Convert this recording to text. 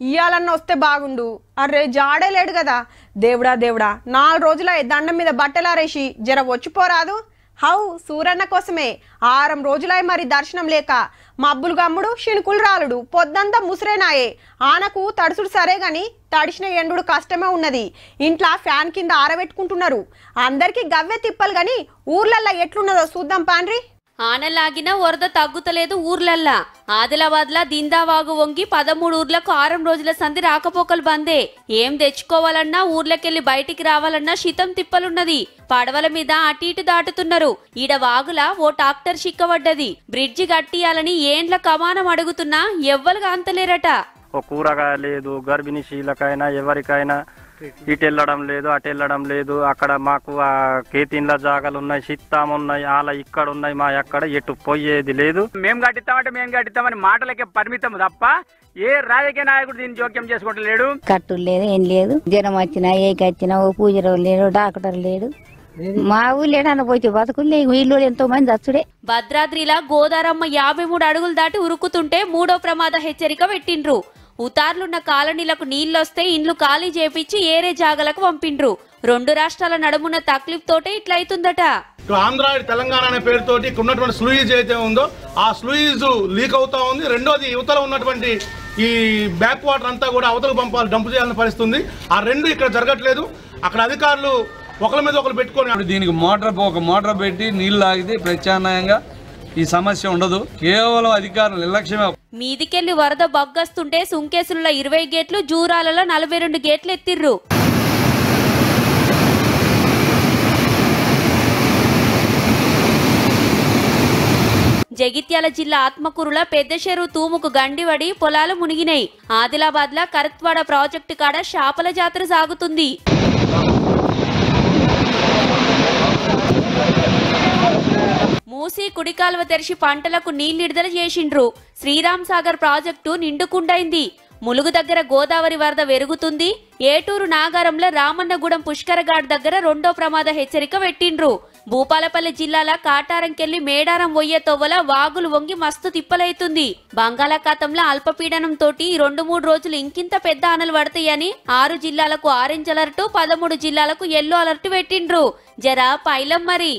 ఇయ్యాలన్న వస్తే బాగుండు. అరే జాడే లేడు కదా. దేవుడా దేవుడా 4 రోజుల దండం మీద బట్టలారేసి జర వచ్చిపోరాదు. హౌ సూరన్న కోసమే 6 రోజులై మరి దర్శనం లేక మబ్బులు గమ్ముడు శినుకులు రాలుడు పొద్దంతా ముసిరేనాయే. ఆనకు తడుసుడు సరే గాని తడిసిన ఎండుడు కష్టమే ఉన్నది. ఇంట్లో ఫ్యాన్ కింద ఆరబెట్టుకుంటున్నారు. అందరికి గవ్వే తిప్పలు గాని ఊర్లల్లో ఎట్లున్నదో చూద్దాం పాండ్రి. ఆనలాగిన వరద తగ్గుతలేదు ఊర్లల్లా. ఆదిలాబాద్లా దిందావాగు వంగి 13 ఊర్లకు 6 రోజుల సంధి రాకపోకలు బందే. ఏం తెచ్చుకోవాలన్నా ఊర్లకెళ్లి బయటికి రావాలన్నా శితం తిప్పలున్నది. పడవల మీద అటు ఇటు దాటుతున్నారు. ఈడ వాగులా ఓ ట్రాక్టర్ చిక్కబడ్డది. బ్రిడ్జి కట్టియాలని ఏండ్ల కమానం అడుగుతున్నా ఎవ్వరుగా అంతలేరట. ఓ కూరగాయ లేదు, గర్భిణీశీలకైనా ఎవరికైనా ఇటు వెళ్ళడం లేదు, అటు వెళ్ళడం లేదు. అక్కడ మాకు కేతిన్ల జాగాలు ఉన్నాయి, చిత్తాము ఉన్నాయి, అలా ఇక్కడ ఉన్నాయి. మా ఎక్కడ ఎటు పోయేది లేదు. మేము కట్టిస్తామంటే మేము కట్టిస్తామని మాటలకే పరిమితం తప్ప ఏ రాజకీయ నాయకుడు దీన్ని జోక్యం చేసుకుంటలేడు. కట్టులు లేదు, ఏం లేదు. జ్వరం వచ్చినా ఏకి వచ్చినా ఓ పూజలు లేడు, డాక్టర్ లేడు. మా ఊళ్ళో పోతే బతుకులు వీళ్ళు ఎంతో మంది వచ్చుడే. భద్రాద్రిలా గోదారమ్మ 53 అడుగులు దాటి ఉరుకుతుంటే 3వ ప్రమాద హెచ్చరిక పెట్టిండ్రు. ఉతార్లున్న కాలనీలకు నీళ్లొస్తే ఇండ్లు ఖాళీ చేపించి ఏరే జాగలకు పంపిండ్రు. 2 రాష్ట్రాల నడుమున్న తక్లీఫ్ తోటే ఇట్లయితుందట. ఆంధ్ర తెలంగాణ అనే పేరుతోటి ఉన్నటువంటి స్లూయిజ్ అయితే ఉందో ఆ స్లూయిజ్ లీక్ అవుతా ఉంది. రెండోది యువతల ఉన్నటువంటి ఈ బ్యాక్ వాటర్ అంతా కూడా అవతలకు పంపాలి, డంప్ చేయాలని పరిస్థితుంది. ఆ రెండు ఇక్కడ జరగట్లేదు. అక్కడ అధికారులు ఒకరి మీద ఒకరు పెట్టుకొని దీనికి ఒక మోటార్ పెట్టి నీళ్లు ఆగితే ప్రత్యామ్నాయంగా ఈ సమస్య ఉండదు. కేవలం అధికారులు నిర్లక్ష్యమే. మీదికెళ్లి వరద బగ్గస్తుంటే సుంకేసులలో 20 గేట్లు, జూరాలలో 42 గేట్లు ఎత్తిర్రు. జగిత్యాల జిల్లా ఆత్మకూరుల పెద్ద చెరువు తూముకు గండివడి పొలాలు మునిగినాయి. ఆదిలాబాద్ లా కరత్వాడ ప్రాజెక్టు కాడ శాపల జాతర సాగుతుంది. మూసి కుడికాలువ తెరిచి పంటలకు నీళ్లిడుదల చేసిండ్రు. శ్రీరామ్ సాగర్ ప్రాజెక్టు నిండుకుండైంది. ములుగు దగ్గర గోదావరి వరద పెరుగుతుంది. ఏటూరు నాగారంలో రామన్నగూడెం పుష్కరఘాట్ దగ్గర 2వ ప్రమాద హెచ్చరిక పెట్టిండ్రు. భూపాలపల్లి జిల్లాల కాటారంకెళ్లి మేడారం వొయ్యే తొవ్వల వాగులు వంగి మస్తు తిప్పలైతుంది. బంగాళాఖాతంలో అల్పపీడనం తోటి 2-3 రోజులు ఇంకింత పెద్ద ఆనలు పడతాయని 6 జిల్లాలకు ఆరెంజ్ అలర్టు, 13 జిల్లాలకు ఎల్లో అలర్టు పెట్టిండ్రు. జరా పైలం మరి.